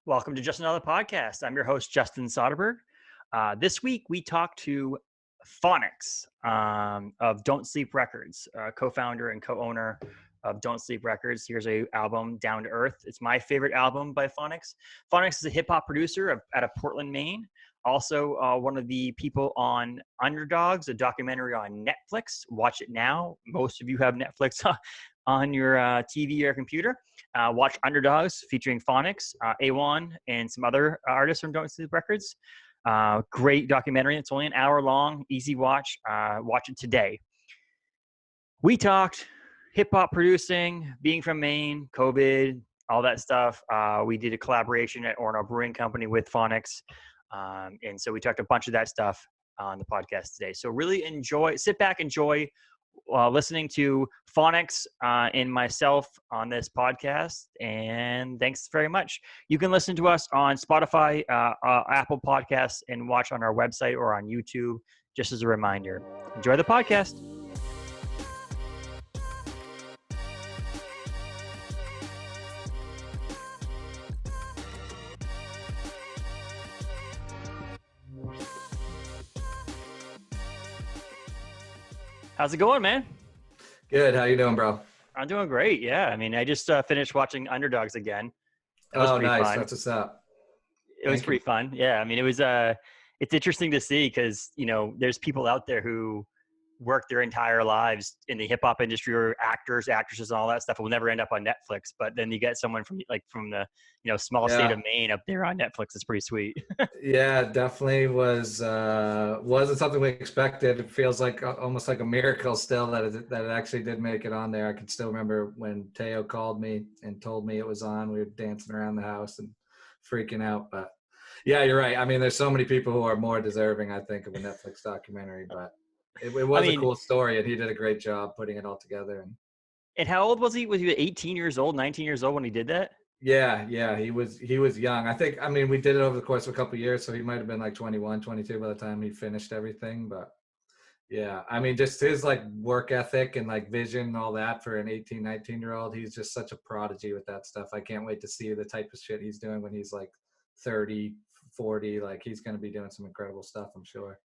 Welcome to Just Another Podcast. I'm your host, Justin Soderberg. This week, we talked to Phoniks of Don't Sleep Records, co-founder and co-owner of Don't Sleep Records. Here's a album, Down to Earth. It's my favorite album by Phoniks. Phoniks is a hip-hop producer out of Portland, Maine. Also, one of the people on Underdogs, a documentary on Netflix. Watch it now. Most of you have Netflix on your TV or computer. Watch Underdogs featuring Phoniks, Awon, and some other artists from Don't Sleep Records. Great documentary. It's only an hour long, easy watch. Watch it today. We talked hip-hop producing, being from Maine, COVID, all that stuff. We did a collaboration at Orno Brewing Company with Phoniks. And so we talked a bunch of that stuff on the podcast today. So really sit back, enjoy listening to Phoniks and myself on this podcast. And thanks very much. You can listen to us on Spotify, Apple Podcasts, and watch on our website or on YouTube, just as a reminder. Enjoy the podcast. How's it going, man? Good. How you doing, bro? I'm doing great. Yeah. I mean, I just finished watching Underdogs again. It was pretty nice. Fun. That's what's up. It was pretty fun. Yeah. I mean, it's interesting to see because, there's people out there who work their entire lives in the hip hop industry, or actors, actresses, and all that stuff will never end up on Netflix. But then you get someone from the, small state of Maine up there on Netflix. It's pretty sweet. Yeah, definitely wasn't something we expected. It feels like almost like a miracle still that it actually did make it on there. I can still remember when Teo called me and told me it was on. We were dancing around the house and freaking out. But yeah, you're right. I mean, there's so many people who are more deserving, I think, of a Netflix documentary. But it was a cool story, and he did a great job putting it all together. And how old was he? Was he 18 years old, 19 years old when he did that? Yeah, he was young. I mean, we did it over the course of a couple of years, so he might have been like 21, 22 by the time he finished everything. But yeah, I mean, just his like work ethic and like vision and all that for an 18, 19-year-old, he's just such a prodigy with that stuff. I can't wait to see the type of shit he's doing when he's like 30, 40. Like, he's going to be doing some incredible stuff, I'm sure.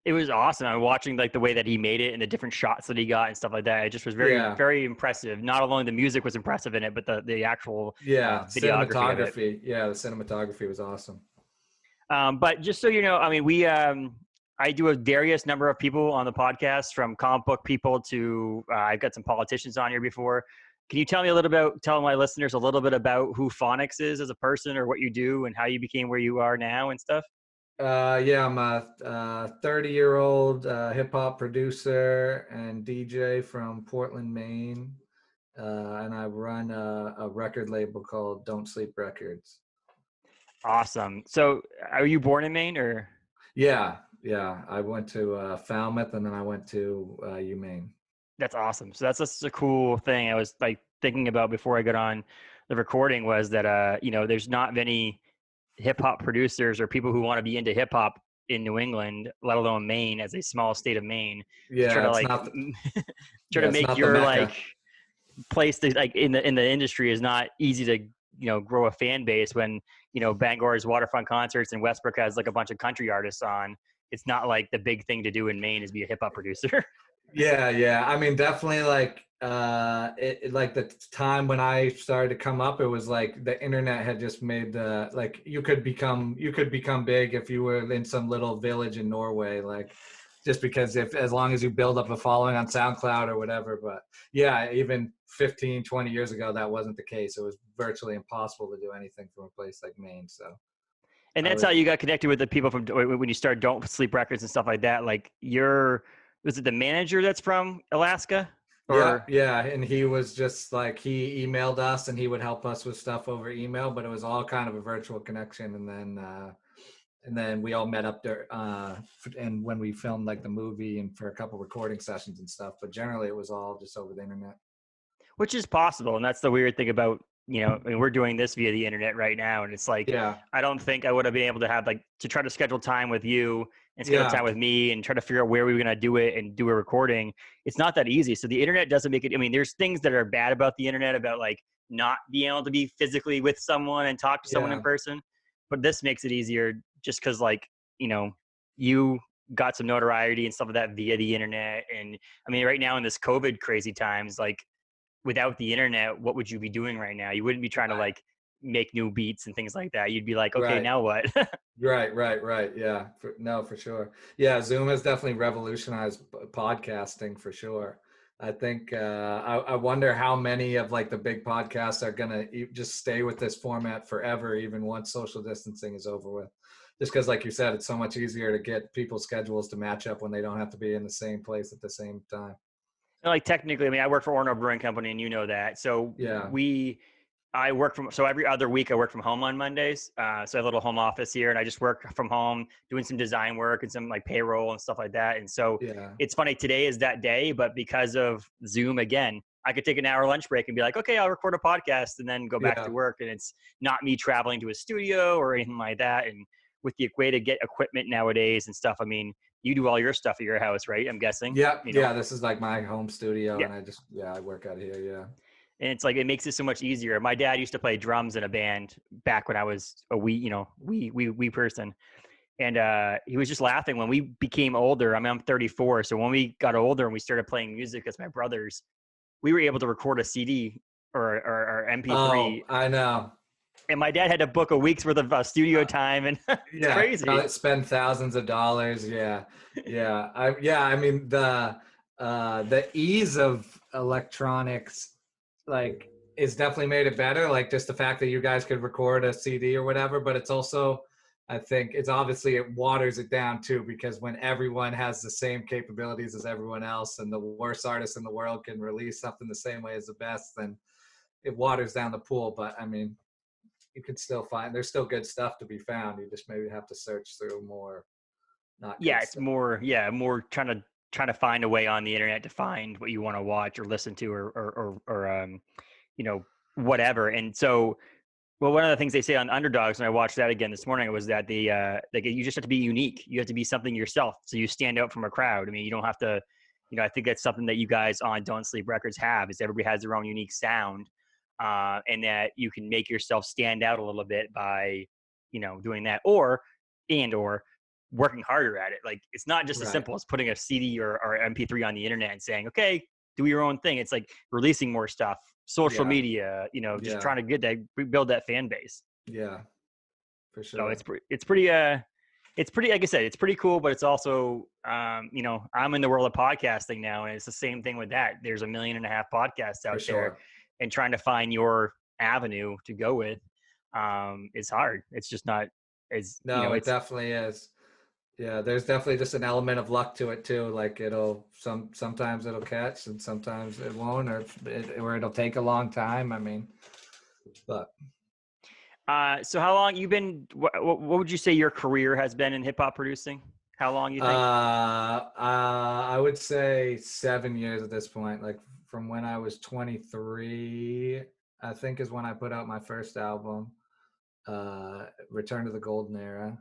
It was awesome. I'm watching like the way that he made it and the different shots that he got and stuff like that. It just was very, very impressive. Not only the music was impressive in it, but the actual cinematography. Yeah, the cinematography was awesome. But just so you know, I mean, I do a various number of people on the podcast, from comic book people to I've got some politicians on here before. Can you tell my listeners a little bit about who Phoniks is as a person, or what you do and how you became where you are now and stuff? I'm a 30-year-old hip-hop producer and DJ from Portland, Maine, and I run a record label called Don't Sleep Records. Awesome. So are you born in Maine, or? Yeah. I went to Falmouth, and then I went to UMaine. That's awesome. So that's just a cool thing I was like thinking about before I got on the recording, was that, there's not many hip hop producers or people who want to be into hip hop in New England, let alone Maine, as a small state of Maine. Yeah, try to make your like place to, like in the industry is not easy to grow a fan base when Bangor's waterfront concerts and Westbrook has like a bunch of country artists on. It's not like the big thing to do in Maine is be a hip hop producer. Yeah. I mean, definitely like like the time when I started to come up, it was like the internet had just made like you could become big if you were in some little village in Norway, like just because as long as you build up a following on SoundCloud or whatever. But yeah, even 15, 20 years ago, that wasn't the case. It was virtually impossible to do anything from a place like Maine. So. And that's how you got connected with the people from when you started Don't Sleep Records and stuff like that. Like was it the manager that's from Alaska? Yeah. And he was just like, he emailed us and he would help us with stuff over email, but it was all kind of a virtual connection. And then we all met up there and when we filmed like the movie and for a couple recording sessions and stuff, but generally it was all just over the internet. Which is possible. And that's the weird thing about, I mean, we're doing this via the internet right now. And it's like, I don't think I would have been able to have to try to schedule time with you and schedule time with me and try to figure out where we were going to do it and do a recording. It's not that easy. So the internet doesn't make it. I mean, there's things that are bad about the internet, about like not being able to be physically with someone and talk to someone in Yeah. person. But this makes it easier just because, like, you know, you got some notoriety and stuff like that via the internet. And I mean, right now in this COVID crazy times, like, without the internet, what would you be doing right now? You wouldn't be trying to Right. like make new beats and things like that. You'd be like, okay, Right. now what? Right. Yeah. No, for sure. Yeah. Zoom has definitely revolutionized podcasting for sure. I think I wonder how many of like the big podcasts are gonna just stay with this format forever, even once social distancing is over with. Just because, like you said, it's so much easier to get people's schedules to match up when they don't have to be in the same place at the same time. Like, technically, I mean, I work for Orno Brewing Company, and you know that. So Yeah. I work from, so every other week I work from home on Mondays. So I have a little home office here, and I just work from home doing some design work and some like payroll and stuff like that. And so Yeah. it's funny, today is that day, but because of Zoom again, I could take an hour lunch break and be like, okay, I'll record a podcast and then go back to Yeah. work. And it's not me traveling to a studio or anything like that. And with the way to get equipment nowadays and stuff, I mean, you do all your stuff at your house, right? I'm guessing, Yeah. you know? Yeah. This is like my home studio, Yeah. and I work out here. Yeah. And it's like, it makes it so much easier. My dad used to play drums in a band back when I was a wee person. And he was just laughing when we became older. I mean, I'm 34. So when we got older and we started playing music as my brothers, we were able to record a CD or MP3. Oh, I know. And my dad had to book a week's worth of studio time. And it's Yeah, crazy. probably spend thousands of dollars. Yeah, yeah. I mean the ease of electronics, like, is definitely made it better. Like, just the fact that you guys could record a CD or whatever, but it's also, I think it's obviously it waters it down too, because when everyone has the same capabilities as everyone else, and the worst artists in the world can release something the same way as the best, then it waters down the pool. But I mean, you can still find, there's still good stuff to be found. You just maybe have to search through more not Yeah, good it's stuff. more trying to find a way on the internet to find what you want to watch or listen to or you know, whatever. And so, well, one of the things they say on Underdogs, and I watched that again this morning, was that like, you just have to be unique. You have to be something yourself, so you stand out from a crowd. I mean, you don't have to, I think that's something that you guys on Don't Sleep Records have, is everybody has their own unique sound, and that you can make yourself stand out a little bit by, doing that, or working harder at it. Like, it's not just as Right. simple as putting a CD or MP3 on the internet and saying, okay, do your own thing. It's like releasing more stuff, social Yeah. media, just Yeah. trying to build that fan base. Yeah. For So sure. it's pretty, like I said, it's pretty cool, but it's also, I'm in the world of podcasting now, and it's the same thing with that. There's 1.5 million podcasts For out there, sure. and trying to find your avenue to go with, is hard. It's just not as, No, it it's, definitely is. Yeah, there's definitely just an element of luck to it too. Like, sometimes it'll catch and sometimes it won't, or it'll take a long time. I mean, but so how long you been, what would you say your career has been in hip hop producing? How long you think? I would say 7 years at this point. Like, from when I was 23, I think, is when I put out my first album, Return to the Golden Era,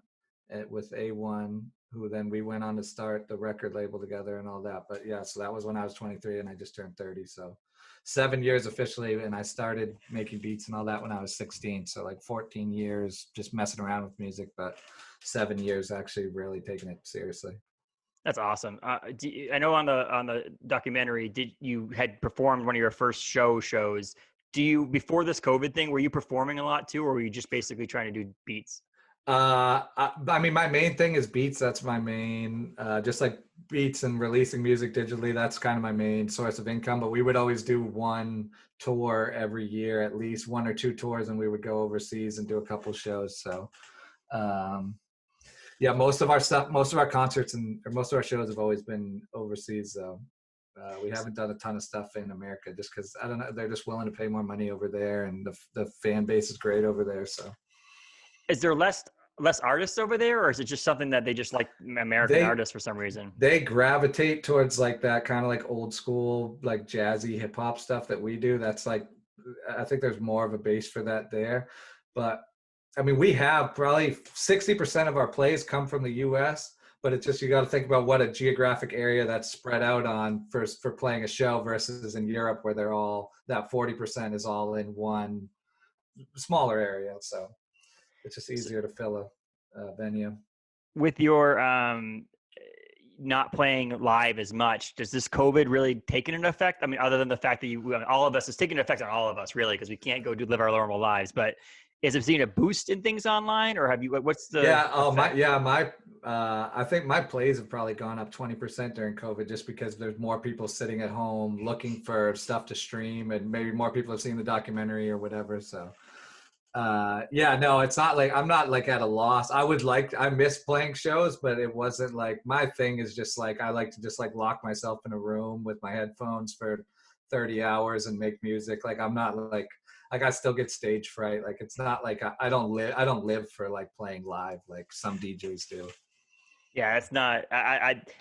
with Awon, who then we went on to start the record label together and all that. But yeah, so that was when I was 23 and I just turned 30. So 7 years officially, and I started making beats and all that when I was 16. So like 14 years just messing around with music, but 7 years actually really taking it seriously. That's awesome. I know on the documentary, did you had performed one of your first shows? Before this COVID thing, were you performing a lot too, or were you just basically trying to do beats? I mean, my main thing is beats. That's my main, just like beats and releasing music digitally. That's kind of my main source of income. But we would always do one tour every year, at least 1 or 2 tours, and we would go overseas and do a couple shows. So, yeah, most of our concerts or most of our shows have always been overseas. Though we haven't done a ton of stuff in America, just because, I don't know, they're just willing to pay more money over there, and the fan base is great over there. So. Is there less artists over there, or is it just something that they just like American They artists for some reason? they gravitate towards like that kind of like old school, like jazzy hip hop stuff that we do. That's like, I think there's more of a base for that there. But I mean, we have probably 60% of our plays come from the US, but it's just, you got to think about what a geographic area that's spread out on for playing a show versus in Europe where they're all, that 40% is all in one smaller area. So it's just S- easier to fill a venue. With your not playing live as much, does this COVID really taken an effect? I mean, other than the fact that all of us, is taking an effect on all of us, really, because we can't go live our normal lives. But is it seeing a boost in things online, or have you? What's the Yeah. Oh my. effect? Yeah. My. I think my plays have probably gone up 20% during COVID, just because there's more people sitting at home looking for stuff to stream, and maybe more people have seen the documentary or whatever. So, yeah, no, it's not like I'm not like at a loss. I miss playing shows, but it wasn't like, my thing is just like, I like to just like lock myself in a room with my headphones for 30 hours and make music. Like, I'm not like I still get stage fright. Like, it's not like I don't live for like playing live like some DJs do. Yeah, it's not.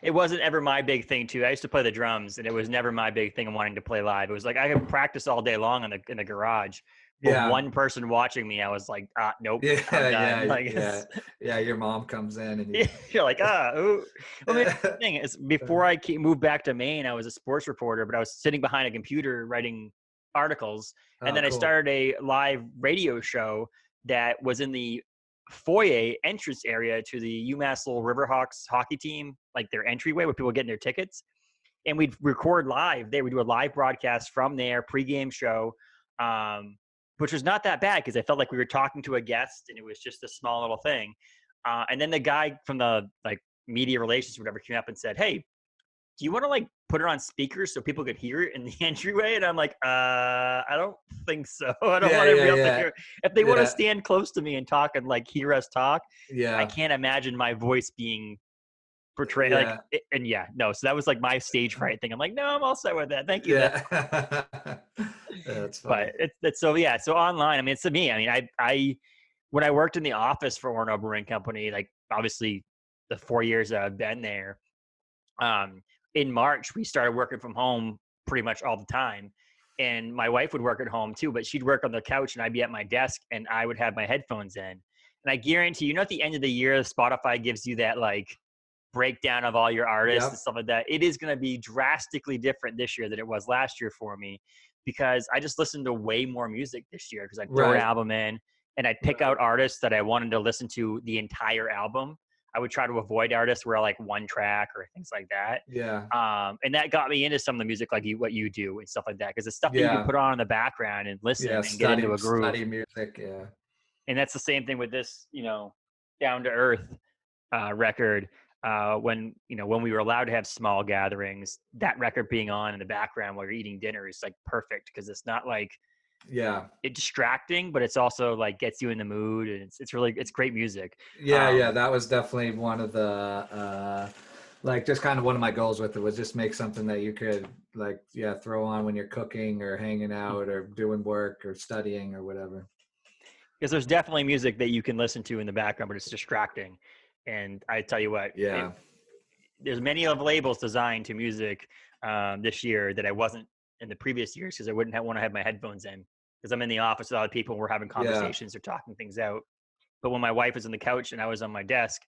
It wasn't ever my big thing too. I used to play the drums, and it was never my big thing of wanting to play live. It was like I could practice all day long in the garage, but Yeah. one person watching me, I was like, nope, Yeah. I'm done. Yeah. Like, Yeah. Yeah. Your mom comes in and you. you're like, ooh. Well, I mean, the thing is, before I moved back to Maine, I was a sports reporter, but I was sitting behind a computer writing articles, and Oh, then I cool. started a live radio show that was in the foyer entrance area to the UMass Lowell Riverhawks hockey team, like their entryway where people getting their tickets. And we'd record live there. We do a live broadcast from there, pregame show, which was not that bad because I felt like we were talking to a guest and it was just a small little thing. And then the guy from the like media relations or whatever came up and said, "Hey, do you want to like put it on speakers so people could hear it in the entryway?" And I'm like, I don't think so. I don't Yeah. want Yeah. everybody else to Yeah. hear. If they want to Yeah. stand close to me and talk and like hear us talk, I Yeah. can't imagine my voice being portrayed like. Yeah. And yeah, no. So that was like my stage fright thing. I'm like, no, I'm all set with that. Thank you, though. Yeah. That's funny. But it's so yeah. So online, I mean, it's to me. I mean, I when I worked in the office for Warner Brewing Company, like obviously the 4 years that I've been there, um, in March, we started working from home pretty much all the time. And my wife would work at home too, but she'd work on the couch and I'd be at my desk and I would have my headphones in. And I guarantee, at the end of the year, Spotify gives you that like breakdown of all your artists and Yep. stuff like that. It is going to be drastically different this year than it was last year for me because I just listened to way more music this year because I'd throw an Right. album in and I'd pick Right. out artists that I wanted to listen to the entire album. I would try to avoid artists where like one track or things like that. Yeah. And that got me into some of the music like what you do and stuff like that because it's stuff that you can Yeah. put on in the background and Yeah. listen and get into Study a groove. study music. Yeah. And that's the same thing with this, down to earth record. When we were allowed to have small gatherings, that record being on in the background while you're eating dinner is like perfect because it's not like Yeah. it's distracting, but it's also like gets you in the mood and it's great music. Yeah. Yeah. That was definitely one of the like just kind of one of my goals with it was just make something that you could like, yeah, throw on when you're cooking or hanging out or doing work or studying or whatever. Because there's definitely music that you can listen to in the background, but it's distracting. And I tell you what, Yeah. there's many of labels designed to music this year that I wasn't in the previous years because I wouldn't want to have my headphones in because I'm in the office with other people and we're having Yeah. conversations or talking things out. But when my wife was on the couch and I was on my desk,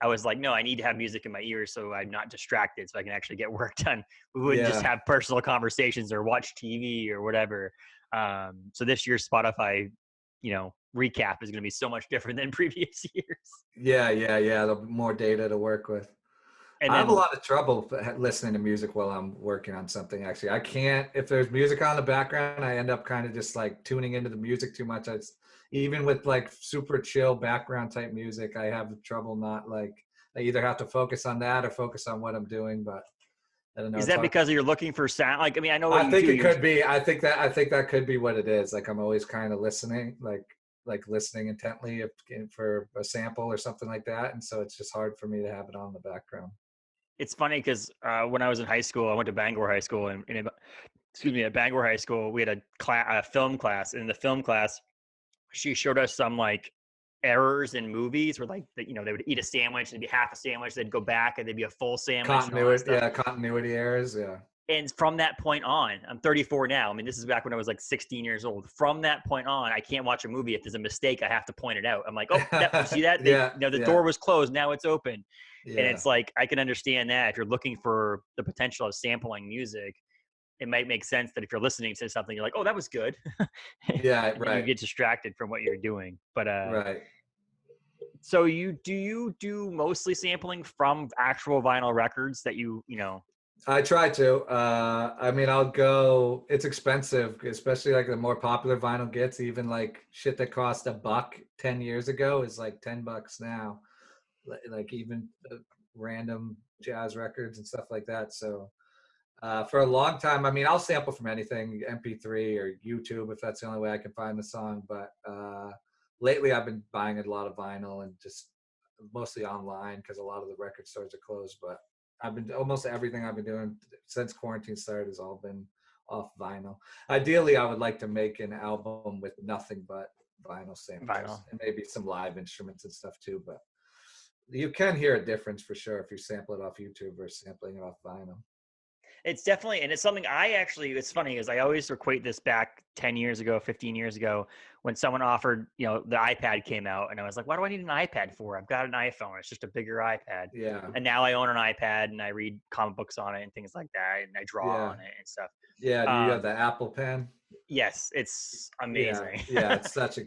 I was like, no, I need to have music in my ears so I'm not distracted so I can actually get work done. We wouldn't just Yeah. have personal conversations or watch TV or whatever. So this year's Spotify, recap is going to be so much different than previous years. Yeah. Yeah. Yeah. The more data to work with. And I have a then lot of trouble listening to music while I'm working on something. Actually, I can't. If there's music on the background, I end up kind of just like tuning into the music too much. Even with like super chill background type music, I have trouble not like. I either have to focus on that or focus on what I'm doing. But I don't know. is It's that hard. because you're looking for sound? Like, I mean, I know what I you think do. it could be. I think that could be what it is. Like I'm always kind of listening, like listening intently for a sample or something like that, and so it's just hard for me to have it on in the background. It's funny because when I was in high school, I went to Bangor High School, and excuse me, at Bangor High School, we had a film class. And in the film class, she showed us some like errors in movies where like they would eat a sandwich, it'd be half a sandwich, they'd go back and they'd be a full sandwich and all that Continuity, stuff. yeah, continuity errors, yeah. And from that point on, I'm 34 now. I mean, this is back when I was like 16 years old. From that point on, I can't watch a movie if there's a mistake. I have to point it out. I'm like, oh, you see that? Yeah, The door was closed. Now it's open. And yeah, it's like, I can understand that if you're looking for the potential of sampling music, it might make sense that if you're listening to something, you're like, oh, that was good. yeah, And then you right, get distracted from what you're doing. But right. so you do mostly sampling from actual vinyl records that you know? I try to. I mean, I'll go. It's expensive, especially like the more popular vinyl gets. Even like shit that cost $1 10 years ago is like $10 now. Like even random jazz records and stuff like that. So for a long time, I mean, I'll sample from anything, MP3 or YouTube if that's the only way I can find the song. But lately, I've been buying a lot of vinyl and just mostly online because a lot of the record stores are closed. But I've been almost everything I've been doing since quarantine started has all been off vinyl. Ideally, I would like to make an album with nothing but vinyl samples and maybe some live instruments and stuff too. But you can hear a difference for sure if you sample it off YouTube versus sampling it off vinyl. It's definitely, and it's something it's funny is I always equate this back 10 years ago, 15 years ago, when someone offered, the iPad came out and I was like, what do I need an iPad for? I've got an iPhone. It's just a bigger iPad. Yeah. And now I own an iPad and I read comic books on it and things like that. And I draw on it and stuff. Yeah. Do you have the Apple Pen? Yes. It's amazing. Yeah. It's such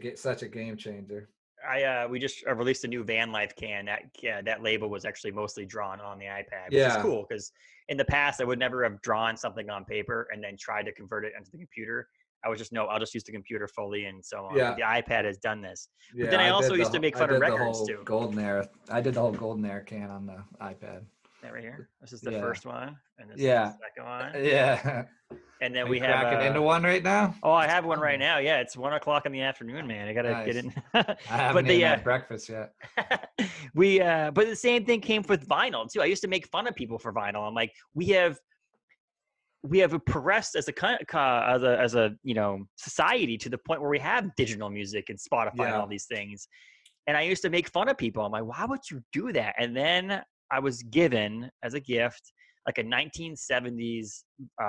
a game changer. We just released a new Van Life can. That label was actually mostly drawn on the iPad, which is Yeah. cool because in the past I would never have drawn something on paper and then tried to convert it into the computer. I was just I'll just use the computer fully and so on. Yeah. But the iPad has done this. Yeah, but then I also used to make fun of records too. Golden Era. I did the whole Golden Era can on the iPad. That right here. This is the first one, and this is Yeah. the second one. Yeah. And then Are we you have cracking into one right now. Oh, I have one right now. Yeah, it's 1:00 in the afternoon, man. I gotta get in. I haven't even had breakfast yet. But the same thing came with vinyl too. I used to make fun of people for vinyl. I'm like, we have progressed as a society to the point where we have digital music and Spotify and all these things. And I used to make fun of people. I'm like, why would you do that? And then I was given as a gift like a 1970s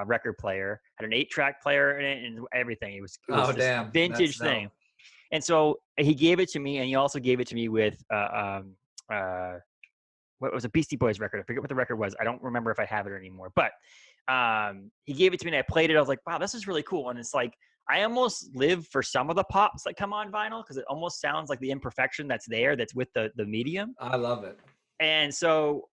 record player, had an 8-track player in it and everything. It was this vintage thing. And so he gave it to me, and he also gave it to me with what was a Beastie Boys record. I forget what the record was. I don't remember if I have it anymore. But he gave it to me, and I played it. I was like, wow, this is really cool. And it's like, I almost live for some of the pops that come on vinyl because it almost sounds like the imperfection that's with the medium. I love it. And so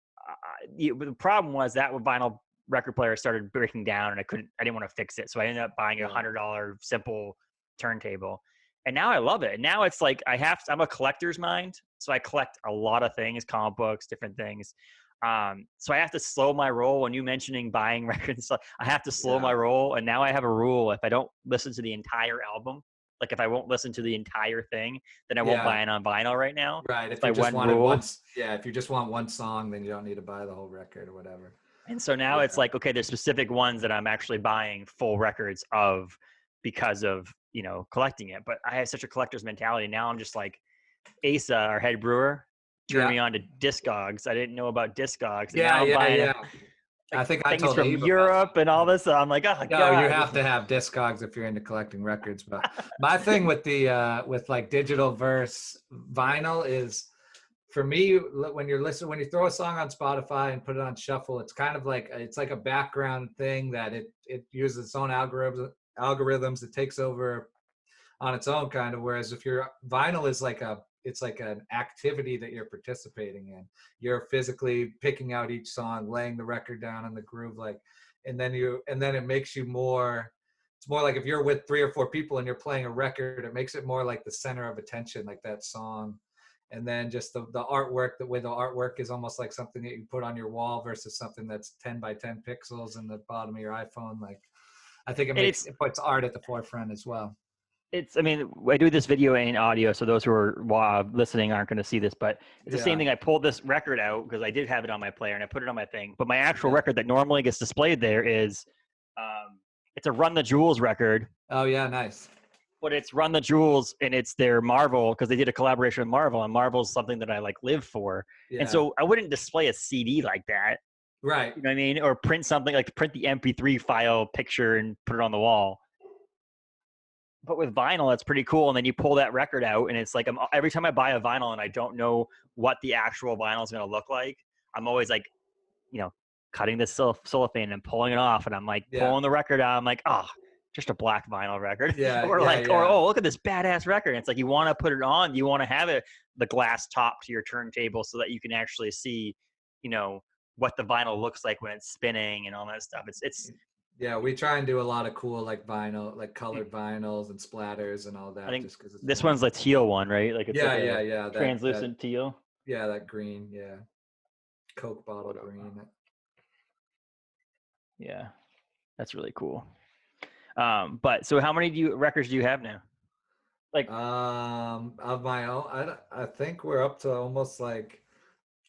the problem was that when vinyl record player started breaking down, and I didn't want to fix it. So I ended up buying a $100 simple turntable. And now I love it. And now it's like I'm a collector's mind. So I collect a lot of things, comic books, different things. So I have to slow my roll. When you mentioning buying records, I have to slow my roll. And now I have a rule: if I don't listen to the entire album, like if I won't listen to the entire thing, then I won't buy it on vinyl right now. Right. If you just want one song, then you don't need to buy the whole record or whatever. And so now it's like, okay, there's specific ones that I'm actually buying full records of because of, collecting it. But I have such a collector's mentality. Now I'm just like, Asa, our head brewer, turned me on to Discogs. I didn't know about Discogs. Yeah. I think I told from Europe and all this. So I'm like, oh my God. You have to have Discogs if you're into collecting records. But my thing with with like digital versus vinyl is, for me, when you throw a song on Spotify and put it on shuffle, it's kind of like a background thing that it uses its own algorithms. It takes over on its own kind of. Whereas if your vinyl is it's like an activity that you're participating in. You're physically picking out each song, laying the record down in the groove, and then it makes you more. It's more like if you're with 3 or 4 people and you're playing a record, it makes it more like the center of attention, like that song. And then just the artwork, the way the artwork is almost like something that you put on your wall versus something that's 10 by 10 pixels in the bottom of your iPhone. Like, I think it puts art at the forefront as well. I do this video in audio, so those who are listening aren't going to see this, but it's the same thing. I pulled this record out because I did have it on my player and I put it on my thing. But my actual record that normally gets displayed there is, it's a Run the Jewels record. Oh yeah, nice. But it's Run the Jewels, and it's their Marvel, because they did a collaboration with Marvel, and Marvel's something that I live for. Yeah. And so I wouldn't display a CD like that. Right. You know what I mean? Or print something, like print the MP3 file picture and put it on the wall. But with vinyl, it's pretty cool. And then you pull that record out, and it's like every time I buy a vinyl and I don't know what the actual vinyl is going to look like, I'm always like, you know, cutting the cellophane and pulling it off, and I'm like Yeah. pulling the record out. I'm like, oh, just a black vinyl record. Yeah. Or Yeah. like, or Yeah. oh, look at this badass record. And it's like you want to put it on, you want to have the glass top to your turntable so that you can actually see, you know, what the vinyl looks like when it's spinning and all that stuff. It's Yeah, we try and do a lot of cool like vinyl, like colored vinyls and splatters and all I that, think just because it's this fun. one's the teal one, right? Like it's Yeah, like yeah, a yeah. translucent teal. Yeah, that green, yeah. Coke bottle green. Yeah, that's really cool. But so how many records do you have now? Like, Of my own, I think we're up to almost like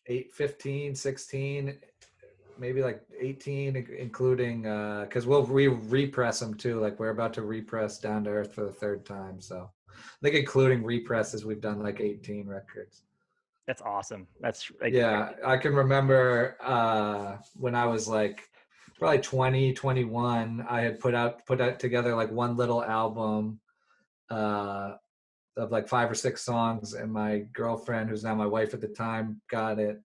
8, 15, 16, maybe like 18, including because we'll repress them too. Like we're about to repress Down to Earth for the 3rd time. So I think including represses, we've done like 18 records. that's awesome. That's like, Yeah, I can remember when I was like probably 20, 21, I had put out together like one little album uh, of like 5 or 6 songs, and my girlfriend, who's now my wife at the time, got it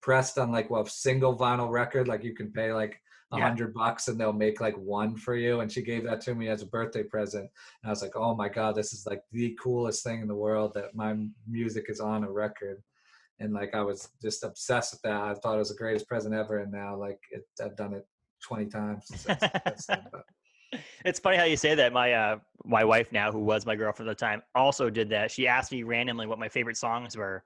pressed on like a single vinyl record. Like you can pay like $100 and they'll make like one for you. And she gave that to me as a birthday present. And I was like, oh my God, this is like the coolest thing in the world that my music is on a record. And like I was just obsessed with that. I thought it was the greatest present ever, and now like I've done it 20 times since then. But it's funny how you say that. My wife now, who was my girlfriend at the time, also did that. She asked me randomly what my favorite songs were,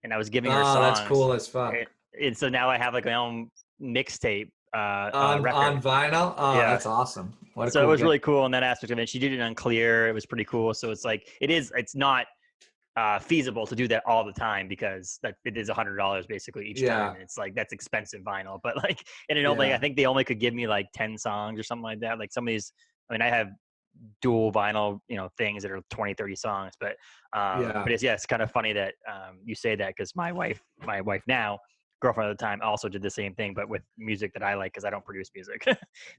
and I was giving her songs. That's cool as fuck. And so now I have like my own mixtape on record. vinyl. Oh, Yeah. That's awesome. What a So cool it was gift. really cool in that aspect of it. She did it unclear. It was pretty cool. So it's like it's not feasible to do that all the time because it is $100 basically each time. And it's like that's expensive vinyl. But like, and it only I think they only could give me like 10 songs or something like that. Like some of these, I mean, I have dual vinyl, things that are 20, 30 songs. But it's kind of funny that you say that because my wife now, girlfriend at the time, also did the same thing, but with music that I like because I don't produce music.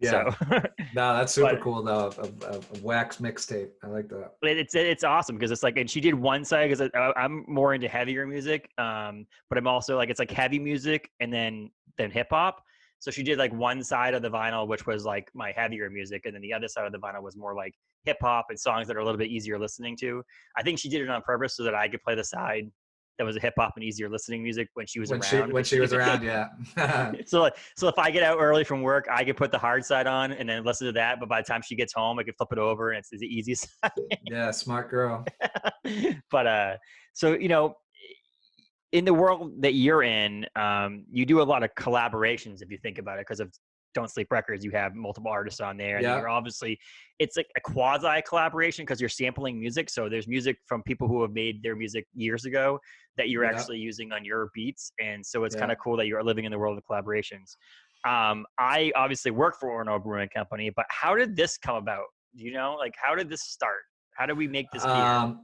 Yeah. So, no, that's super cool though. A wax mixtape. I like that. It's awesome because it's like, and she did one side because I'm more into heavier music, but I'm also like it's like heavy music and then hip hop. So she did like one side of the vinyl, which was like my heavier music, and then the other side of the vinyl was more like hip hop and songs that are a little bit easier listening to. I think she did it on purpose so that I could play the side that was a hip hop and easier listening music when she was around. When she was around, yeah. So if I get out early from work, I can put the hard side on and then listen to that. But by the time she gets home, I can flip it over and it's the easiest side. Yeah, smart girl. But so in the world that you're in, you do a lot of collaborations if you think about it, because of Don't Sleep Records. You have multiple artists on there, and you're obviously it's like a quasi collaboration because you're sampling music. So there's music from people who have made their music years ago that you're actually using on your beats, and so it's kind of cool that you're living in the world of collaborations. I obviously work for Orno Brewing Company, but how did this come about? Do you know, like, how did this start? How did we make this beer?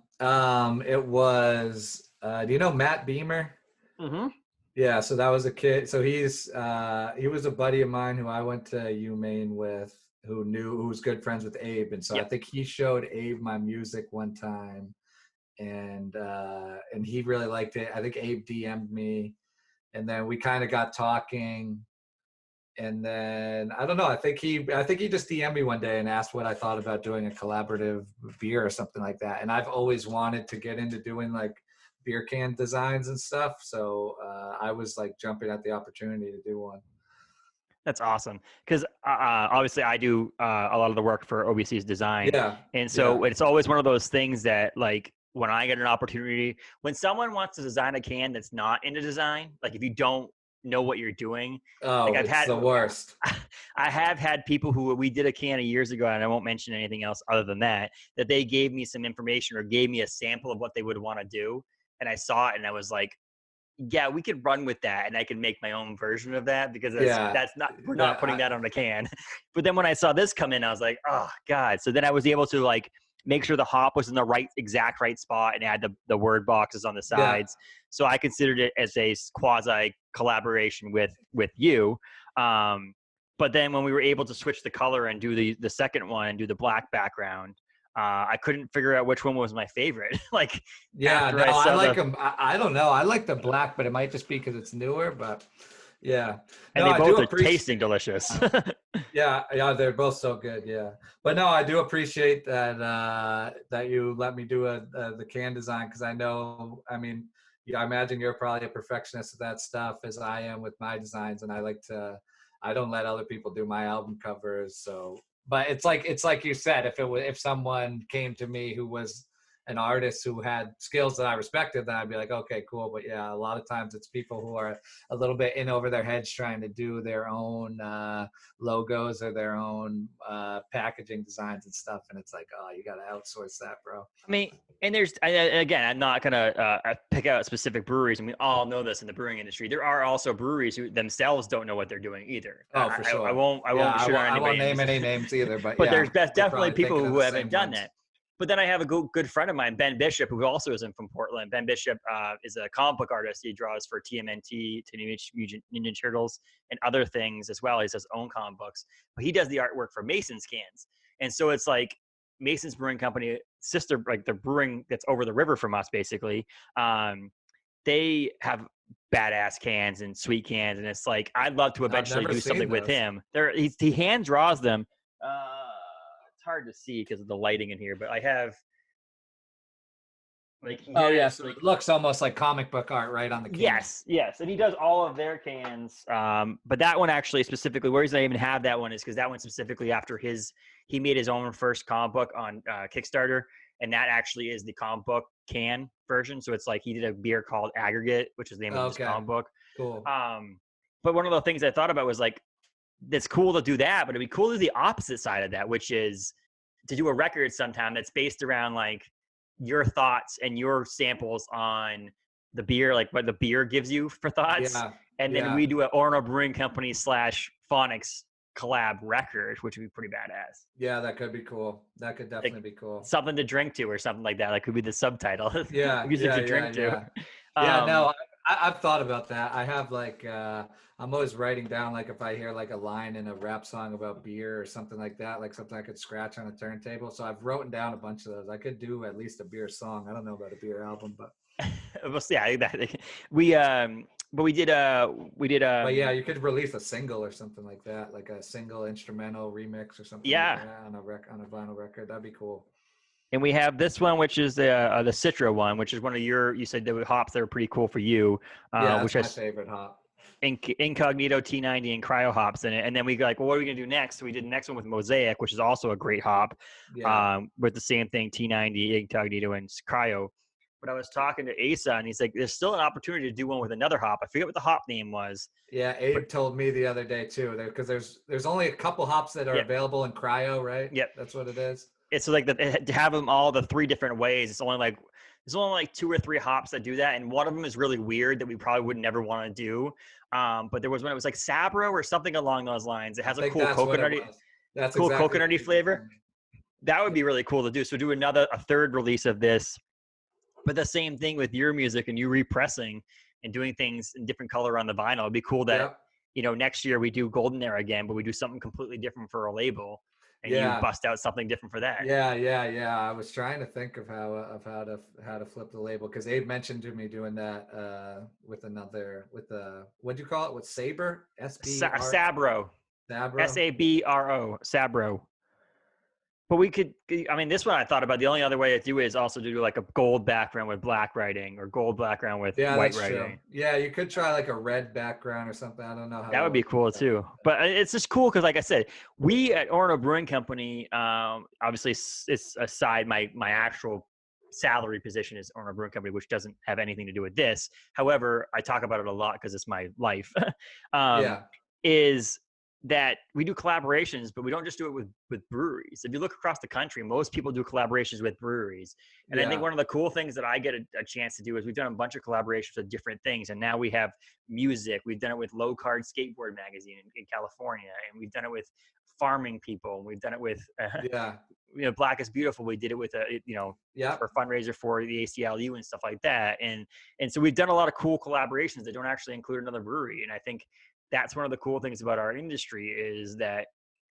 It was. Do you know Matt Beamer? Mm-hmm. Yeah, so that was a kid. So he was a buddy of mine who I went to Maine with, who was good friends with Abe, and so I think he showed Abe my music one time, and he really liked it. I think Abe DM'd me, and then we kind of got talking, and then I don't know. I think he just DM'd me one day and asked what I thought about doing a collaborative beer or something like that. And I've always wanted to get into doing like beer can designs and stuff. So I was like jumping at the opportunity to do one. That's awesome. Because obviously I do a lot of the work for OBC's design. Yeah. And so it's always one of those things that like when I get an opportunity, when someone wants to design a can that's not into design, like if you don't know what you're doing. Oh, like it's the worst. I have had people who we did a can of years ago, and I won't mention anything else other than that they gave me some information or gave me a sample of what they would want to do. And I saw it and I was like, yeah, we could run with that and I can make my own version of that because we're not putting that on a can. But then when I saw this come in, I was like, oh God. So then I was able to like make sure the hop was in the exact right spot and add the word boxes on the sides. So I considered it as a quasi collaboration with you. But then when we were able to switch the color and do the second one and do the black background, I couldn't figure out which one was my favorite. Like Yeah, after no, I I saw like them. I don't know. I like the black, but it might just be because it's newer. But yeah, and no, they I do both are appreciate. tasting delicious. Yeah, yeah, they're both so good. Yeah, but no, I do appreciate that that you let me do the can design because I know. I mean, yeah, I imagine you're probably a perfectionist of that stuff as I am with my designs, and I like to. I don't let other people do my album covers, so. But it's like you said, if someone came to me who was an artist who had skills that I respected, then I'd be like, okay, cool. But yeah, a lot of times it's people who are a little bit in over their heads trying to do their own logos or their own packaging designs and stuff, and it's like, oh, you got to outsource that, bro. I mean, and again, I'm not gonna pick out specific breweries, and we all know this in the brewing industry. There are also breweries who themselves don't know what they're doing either. Oh, for I sure. won't Yeah, shit on I won't anybody, name any names either, but but yeah, there's we're definitely probably people thinking of who the haven't same done ones. that. But then I have a good friend of mine, Ben Bishop, who also is from Portland. Ben Bishop is a comic book artist. He draws for TMNT, Teenage Mutant Ninja Turtles, and other things as well. He does his own comic books, but he does the artwork for Mason's cans. And so it's like Mason's Brewing Company, sister, like the brewing that's over the river from us, basically. They have badass cans and sweet cans, and it's like I'd love to I've eventually never do something seen with those. him. He hand draws them. It's hard to see because of the lighting in here, but I have like he Oh yeah, has so like it looks almost like comic book art right on the can. yes, and he does all of their cans. But that one actually specifically, where reason I even have that one is because that one specifically after he made his own first comic book on Kickstarter, and that actually is the comic book can version. So it's like he did a beer called Aggregate, which is the name of his Okay, comic book. cool. But one of the things I thought about was like, it's cool to do that, but it'd be cool to do the opposite side of that, which is to do a record sometime that's based around like your thoughts and your samples on the beer, like what the beer gives you for thoughts. Yeah, And then yeah, we do an Orno Brewing Company / Phoniks collab record, which would be pretty badass. yeah. That could be cool. That could Like definitely be cool. something to drink to or something like that. Like could be the subtitle. Yeah, Music yeah, to yeah, drink to. yeah. Yeah, Um, no, I've thought about that. I have like I'm always writing down like if I hear like a line in a rap song about beer or something like that, like something I could scratch on a turntable. So I've written down a bunch of those. I could do at least a beer song. I don't know about a beer album, but well, yeah, we but we did but yeah, you could release a single or something like that, like a single instrumental remix or something like yeah, that on a vinyl record. That'd be cool. and we have this one, which is the Citra one, which is one of you said the hops that are pretty cool for you, Yeah, which that's my has favorite hop. Incognito T90 and cryo hops in it. And then we go like, well, what are we gonna do next? So we did the next one with Mosaic, which is also a great hop, Yeah. with the same thing, T90, Incognito, and cryo. But I was talking to Asa, and he's like, there's still an opportunity to do one with another hop. I forget what the hop name was. Yeah, But Abe told me the other day too, because there's only a couple hops that are yeah, available in cryo, right? yep. That's what it is. It's like to have them all the three different ways. It's only like there's only like 2 or 3 hops that do that, and one of them is really weird that we probably would never want to do. But there was one, it was like Sabro or something along those lines. It I has a think cool that's what it coconutty, was. That's exactly what he was flavor. saying. That would be really cool to do. So do a third release of this, but the same thing with your music and you repressing and doing things in different color on the vinyl. It'd be cool that Yep. next year we do Golden Era again, but we do something completely different for a label, and you Yeah. bust out something different for that. Yeah. I was trying to think of how to flip the label because Abe mentioned to me doing that with the what'd you call it? With Saber? Sabro, Sabro? Sabro, Sabro. But we could, I mean, this one I thought about. The only other way to do it is also to do like a gold background with black writing or gold background with Yeah, white that's true. writing. Yeah, you could try like a red background or something. I don't know how That well would be it comes cool out. too. But it's just cool because, like I said, we at Orno Brewing Company, obviously it's aside my actual salary position is Orno Brewing Company, which doesn't have anything to do with this. However, I talk about it a lot because it's my life. um, Yeah. is that we do collaborations, but we don't just do it with breweries. If you look across the country, most people do collaborations with breweries. And I think Yeah. one of the cool things that I get a chance to do is we've done a bunch of collaborations with different things. And now we have music. We've done it with Low Card Skateboard Magazine in California. And we've done it with farming people. And we've done it with, Yeah. Black is Beautiful. We did it with, Yep. for a fundraiser for the ACLU and stuff like that. And so we've done a lot of cool collaborations that don't actually include another brewery. And I think that's one of the cool things about our industry is that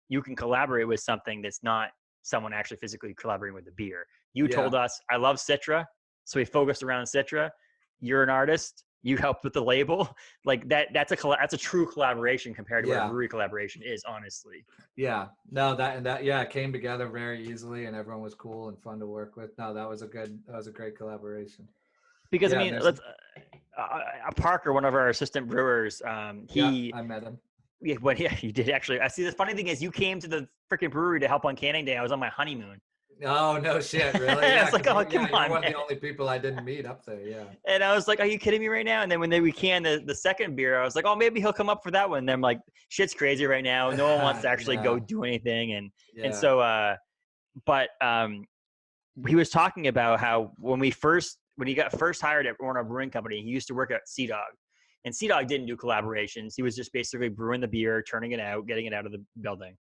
you can collaborate with something that's not someone actually physically collaborating with the beer. You Yeah. told us, I love Citra. So we focused around Citra. You're an artist. You helped with the label. Like that's a true collaboration compared to what a Yeah. brewery collaboration is, honestly. Yeah. No, that yeah, it came together very easily and everyone was cool and fun to work with. No, that was a great collaboration. Because I Yeah, mean, there's let's Parker, one of our assistant brewers, yeah, he I met him. yeah, well, yeah, you did actually. I see. The funny thing is, you came to the freaking brewery to help on canning day. I was on my honeymoon. Oh, no shit, really? I Yeah, was like, because oh, yeah, come you're on, one of man. the only people I didn't meet up there. Yeah. And I was like, are you kidding me right now? And then we canned the second beer, I was like, oh, maybe he'll come up for that one. And then I'm like, shit's crazy right now. No one wants to actually go Yeah. do anything. And Yeah. so, but he was talking about how when he got first hired at Warner Brewing Company, he used to work at Sea Dog. And Sea Dog didn't do collaborations. He was just basically brewing the beer, turning it out, getting it out of the building.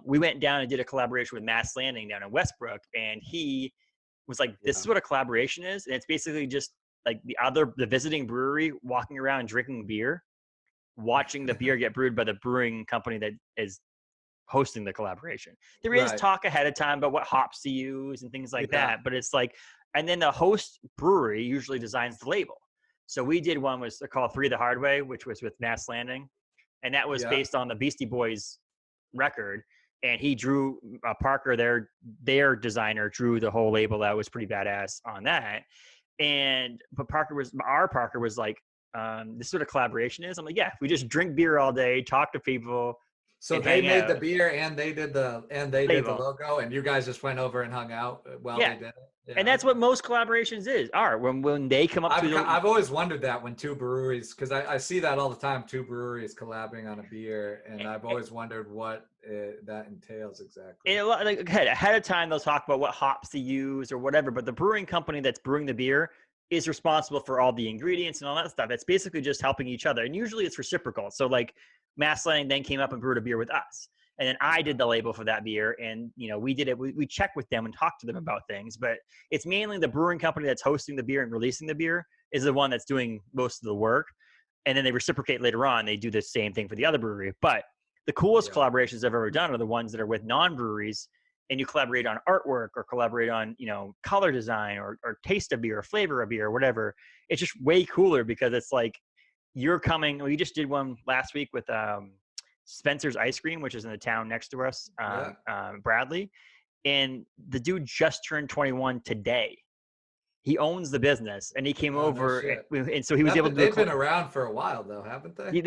We went down and did a collaboration with Mass Landing down in Westbrook, and he was like, "This is what a collaboration is," and it's basically just like the visiting brewery walking around drinking beer, watching the beer get brewed by the brewing company that is hosting the collaboration. There is Right. talk ahead of time about what hops to use and things like Yeah. that, but it's like, and then the host brewery usually designs the label. So we did one was called Three the Hard Way, which was with Mass Landing, and that was Yeah. based on the Beastie Boys record. And he drew Parker, their designer, drew the whole label. That was pretty badass on that. But our Parker was like, this is what a collaboration is. I'm like, yeah, we just drink beer all day, talk to people, So and they hang made the out. beer and they did the Label, logo and you guys just went over and hung out while yeah. they did it. And Yeah, that's okay. what most collaborations are when they come up to the. I've always wondered that when two breweries, because I see that all the time, two breweries collabing on a beer, and I've always wondered what that entails exactly. And like ahead of time, they'll talk about what hops to use or whatever. But the brewing company that's brewing the beer is responsible for all the ingredients and all that stuff. It's basically just helping each other, and usually it's reciprocal. So like Mass Landing then came up and brewed a beer with us, and then I did the label for that beer, and we did it. We checked with them and talked to them about things, but it's mainly the brewing company that's hosting the beer and releasing the beer is the one that's doing most of the work, and then they reciprocate later on. They do the same thing for the other brewery, but the coolest collaborations I've ever done are the ones that are with non-breweries, and you collaborate on artwork or collaborate on, color design or taste of beer or flavor of beer or whatever. It's just way cooler because it's like we just did one last week with Spencer's Ice Cream, which is in the town next to us, Bradley. And the dude just turned 21 today. He owns the business, and he came Oh, no over, shit. and so he was able to do. They've been around for a while though, haven't they? He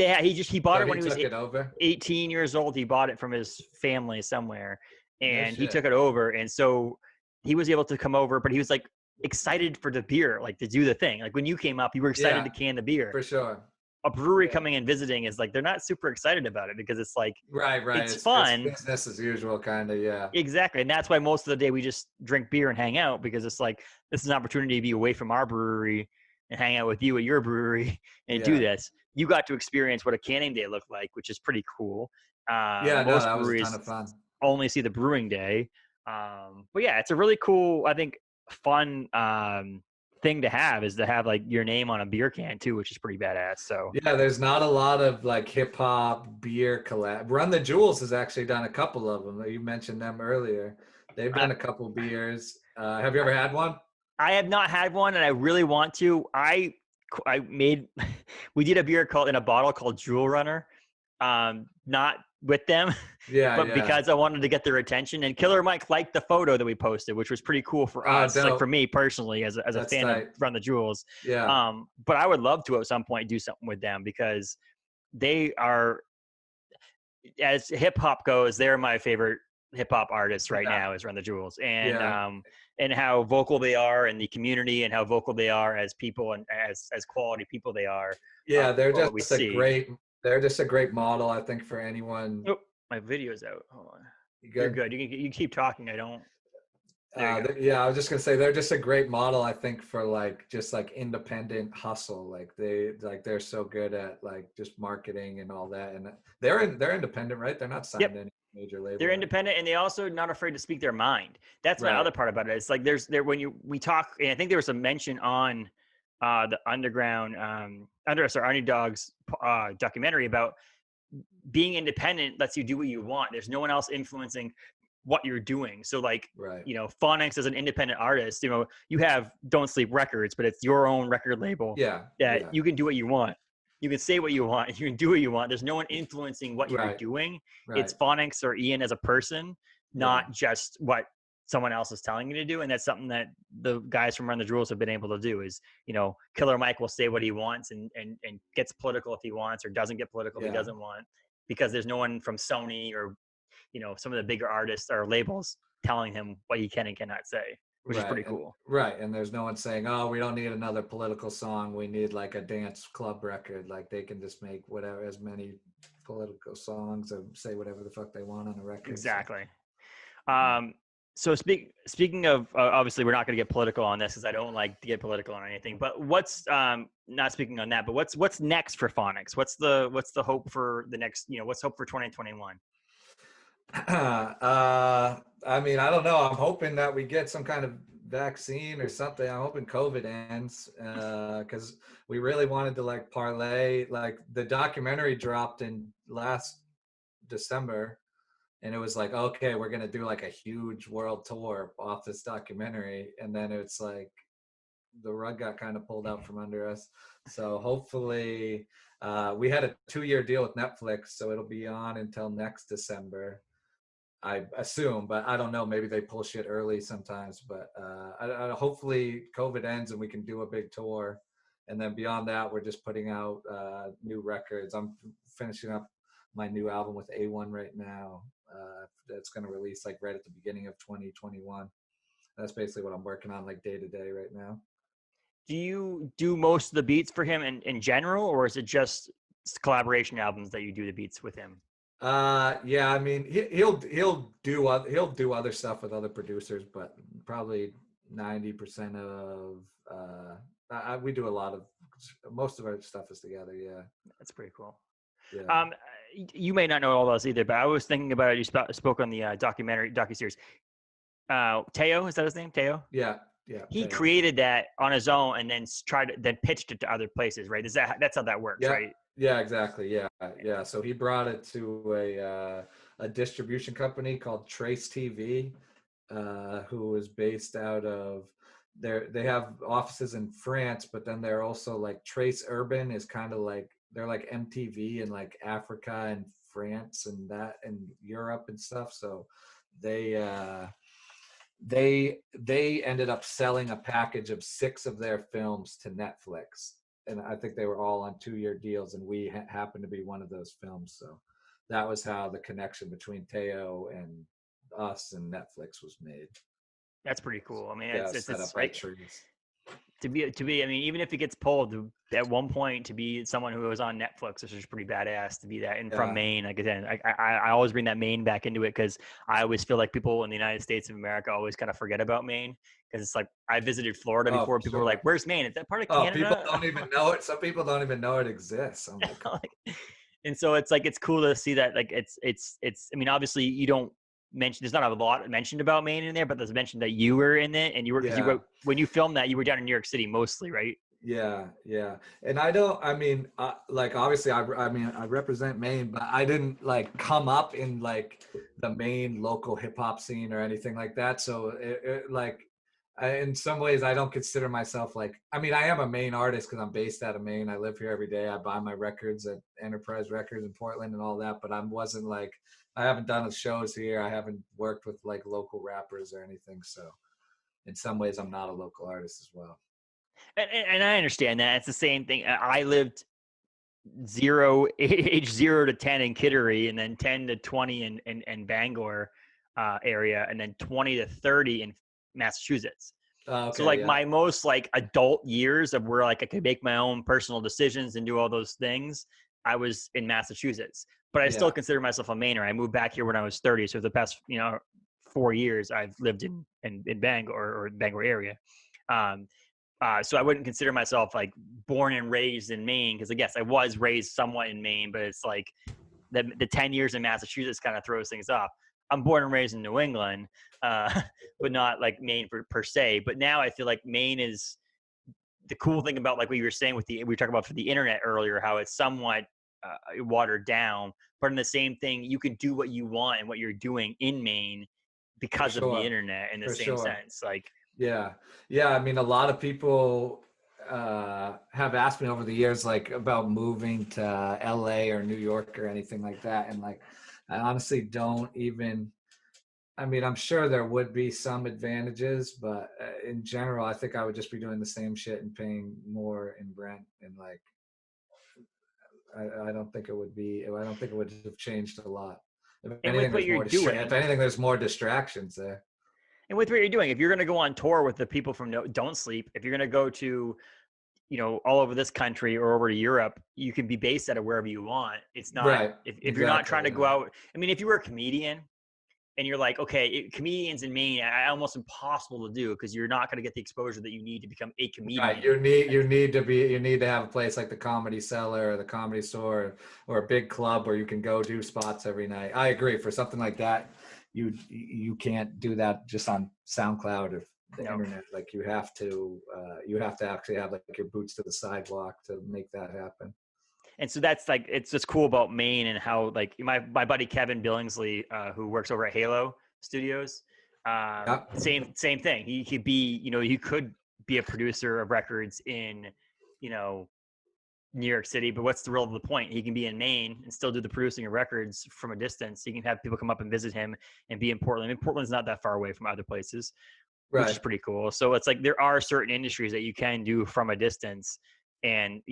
bought So it when he he was took it over. 18 years old. He bought it from his family somewhere, No and he shit. took it over. And so he was able to come over, but he was like excited for the beer, like to do the thing. Like when you came up, you were excited to Yeah, can the beer. for sure. A brewery Yeah. coming and visiting is like they're not super excited about it because it's like Right. it's It's fun. business as usual, kind of. Yeah. Exactly. And that's why most of the day we just drink beer and hang out because it's like this is an opportunity to be away from our brewery and hang out with you at your brewery and do Yeah. this. You got to experience what a canning day looked like, which is pretty cool. Yeah. No, Most that was a ton breweries of fun. only see the brewing day. But yeah, it's a really cool, I think, fun thing to have is to have like your name on a beer can too, which is pretty badass. So Yeah, there's not a lot of like hip hop beer collab. Run the Jewels has actually done a couple of them. You mentioned them earlier. They've done a couple beers. Have you ever had one? I have not had one, and I really want to. I made we did a beer called in a bottle called Jewel Runner, not with them, Yeah, but yeah. because I wanted to get their attention. And Killer Mike liked the photo that we posted, which was pretty cool for Oh, us, like dope. for me personally, as a That's fan tight. of Run the Jewels. Yeah. But I would love to at some point do something with them because they are, as hip hop goes, they're my favorite hip hop artists right Yeah. now is Run the Jewels, Yeah. and how vocal they are in the community and how vocal they are as people and as quality people they are. Yeah, they're What we just a see. great model, I think, for anyone. Oh, my video's out. Hold on. You You're good? good. You keep talking. I don't. There you go. Yeah, I was just gonna say they're just a great model, I think, for like just like independent hustle. Like they're so good at like just marketing and all that. And they're independent, right? They're not signed Yep. to any major label. They're Right? independent and they also not afraid to speak their mind. That's my Right. other part about it. It's like we talk, and I think there was a mention on the Underdogs documentary about being independent lets you do what you want. There's no one else influencing what you're doing. So like, Right. Phoniks as an independent artist, you have Don't Sleep Records, but it's your own record label Yeah. that Yeah. you can do what you want. You can say what you want. You can do what you want. There's no one influencing what you're Right. doing. It's Right. Phoniks or Ian as a person, Yeah. not just what someone else is telling you to do. And that's something that the guys from Run the Jewels have been able to do is, Killer Mike will say what he wants and gets political if he wants, or doesn't get political if he Yeah. doesn't want, because there's no one from Sony or, some of the bigger artists or labels telling him what he can and cannot say, which is Right. pretty cool. Right. And there's no one saying, oh, we don't need another political song. We need like a dance club record. Like they can just make whatever, as many political songs or say whatever the fuck they want on a record. Exactly. So. So speaking of, obviously we're not going to get political on this because I don't like to get political on anything, but what's, not speaking on that, but what's next for Phoniks? What's the hope for the next, what's hope for 2021? I mean, I don't know. I'm hoping that we get some kind of vaccine or something. I'm hoping COVID ends because we really wanted to like parlay. Like the documentary dropped in last December, and it was like, okay, we're gonna do like a huge world tour off this documentary, and then it's like the rug got kind of pulled out from under us. So hopefully, we had a 2-year deal with Netflix, so it'll be on until next December. I assume, but I don't know. Maybe they pull shit early sometimes. But hopefully COVID ends and we can do a big tour. And then beyond that, we're just putting out new records. I'm finishing up my new album with Awon right now. That's going to release like right at the beginning of 2021. That's basically what I'm working on like day to day right now. Do you do most of the beats for him in general, or is it just collaboration albums that you do the beats with him? Yeah, I mean he'll do other stuff with other producers, but probably 90% of we do a lot of most of our stuff is together. Yeah, That's pretty cool. yeah, You may not know all those either, but I was thinking about it. You spoke on the docuseries. Teo, is that his name? Teo. yeah, yeah. He created that on his own and then pitched it to other places, right? That's how that works, Yeah, right? yeah, exactly. Yeah, yeah. So he brought it to a distribution company called Trace TV, who is based out of they have offices in France, but then they're also like Trace Urban is kind of like they're like MTV in like Africa and France and that and Europe and stuff. So they they ended up selling a package of 6 of their films to Netflix, and I think they were all on 2-year deals, and we happened to be one of those films. So that was how the connection between Teo and us and Netflix was made. That's pretty cool. I mean, Yeah, it's set up by like trees. to be. I mean, even if it gets pulled at one point to be someone who was on Netflix, which is pretty badass to be that. And from Yeah. Maine, like again, I always bring that Maine back into it because I always feel like people in the United States of America always kind of forget about Maine because it's like I visited Florida Oh, before. for People were sure. like, "Where's Maine? Is that part of Oh, people Canada?" don't even know it. Some people don't even know it exists. I'm like, And so it's like it's cool to see that like it's. I mean, obviously you don't mention. There's not a lot mentioned about Maine in there, but there's mentioned that you were in it, and you were because you yeah. were when you filmed that you were down in New York City mostly, right? Yeah, yeah. And I don't, I mean, like obviously I mean, I represent Maine, but I didn't like come up in like the Maine local hip hop scene or anything like that. So like, in some ways I don't consider myself like, I mean, I am a Maine artist because I'm based out of Maine. I live here every day. I buy my records at Enterprise Records in Portland and all that, but I wasn't like, I haven't done shows here. I haven't worked with like local rappers or anything. So in some ways I'm not a local artist as well. And I understand that. It's the same thing. I lived age 0 to 10 in Kittery, and then 10 to 20 in Bangor area, and then 20 to 30 in Massachusetts. So Okay, like yeah. my most like adult years of where like I could make my own personal decisions and do all those things, I was in Massachusetts. But I still Yeah. consider myself a Mainer. I moved back here when I was 30. So the past 4 years I've lived in Bangor or Bangor area. So I wouldn't consider myself like born and raised in Maine because I guess I was raised somewhat in Maine, but it's like the 10 years in Massachusetts kind of throws things off. I'm born and raised in New England, but not like Maine per se. But now I feel like Maine is the cool thing about like what you were saying we were talking about for the internet earlier, how it's somewhat watered down, but in the same thing, you can do what you want and what you're doing in Maine For because of the sure. internet in the For same sure. sense. Like, Yeah. Yeah. I mean, a lot of people have asked me over the years, like about moving to LA or New York or anything like that. And like, I honestly don't even, I mean, I'm sure there would be some advantages, but in general, I think I would just be doing the same shit and paying more in rent. And like, I don't think it would be, I don't think it would have changed a lot. If and with anything, what there's you're more, if doing, anything, there's more distractions there. and with what you're doing, if you're going to go on tour with the people from Don't Sleep, if you're going to go to, all over this country or over to Europe, you can be based out of wherever you want. It's not, Right. if you're not trying Exactly. to go out. I mean, if you were a comedian and you're like, okay, comedians in Maine, almost impossible to do because you're not going to get the exposure that you need to become a Right. comedian. You need to have a place like the Comedy Cellar or the Comedy Store or a big club where you can go do spots every night. I agree. For something like that, you can't do that just on SoundCloud or the No. internet. Like you have to actually have like your boots to the sidewalk to make that happen. And so that's like, it's just cool about Maine and how like my buddy Kevin Billingsley, who works over at Halo Studios, Yep. same thing. He could be, you could be a producer of records in, New York City, but what's the real the point? He can be in Maine and still do the producing of records from a distance. He can have people come up and visit him and be in Portland. And Portland's not that far away from other places, which is Right. pretty cool. So it's like there are certain industries that you can do from a distance, and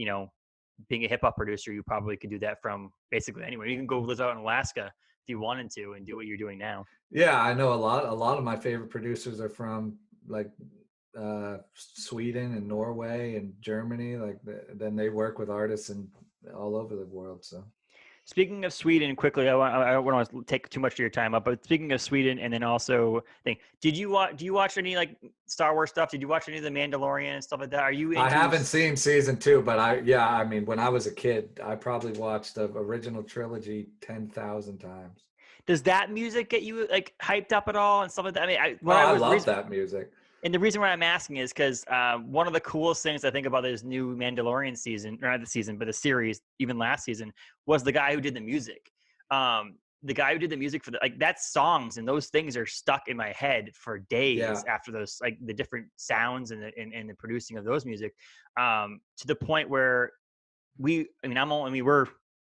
being a hip hop producer, you probably could do that from basically anywhere. You can go live out in Alaska if you wanted to and do what you're doing now. Yeah, I know a lot of my favorite producers are from like Sweden and Norway and Germany. Like then they work with artists and all over the world. So Speaking of Sweden, quickly, I don't want to take too much of your time up, but speaking of Sweden, and then also, do you watch any like Star Wars stuff? Did you watch any of the Mandalorian and stuff like that? Are you I into? haven't seen season 2, but I mean, when I was a kid, I probably watched the original trilogy 10,000 times. Does that music get you like hyped up at all and stuff like that? I mean, Oh, I love that music. and the reason why I'm asking is because one of the coolest things I think about this new Mandalorian season, or not the season, but the series, even last season, was the guy who did the music. The guy who did the music for that songs and those things are stuck in my head for days Yeah. after those, like the different sounds and the producing of those music, to the point where we're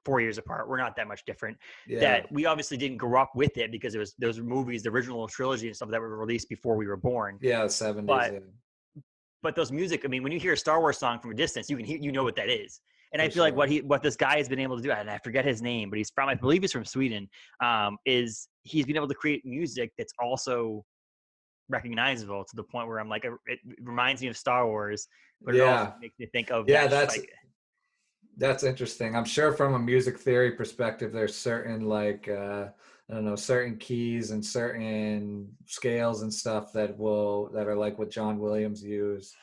4 years apart. We're not that much different. Yeah. That we obviously didn't grow up with it because it was those movies, the original trilogy and stuff that were released before we were born. Yeah, the 70s. But Yeah. but those music, I mean, when you hear a Star Wars song from a distance, you can hear, what that is. And I For feel like sure. what this guy has been able to do, and I forget his name, but I believe he's from Sweden, is he's been able to create music that's also recognizable to the point where I'm like, it reminds me of Star Wars, but it also Yeah. makes me think of Yeah, that, like, that's interesting. I'm sure from a music theory perspective, there's certain like I don't know, certain keys and certain scales and stuff that are like what John Williams used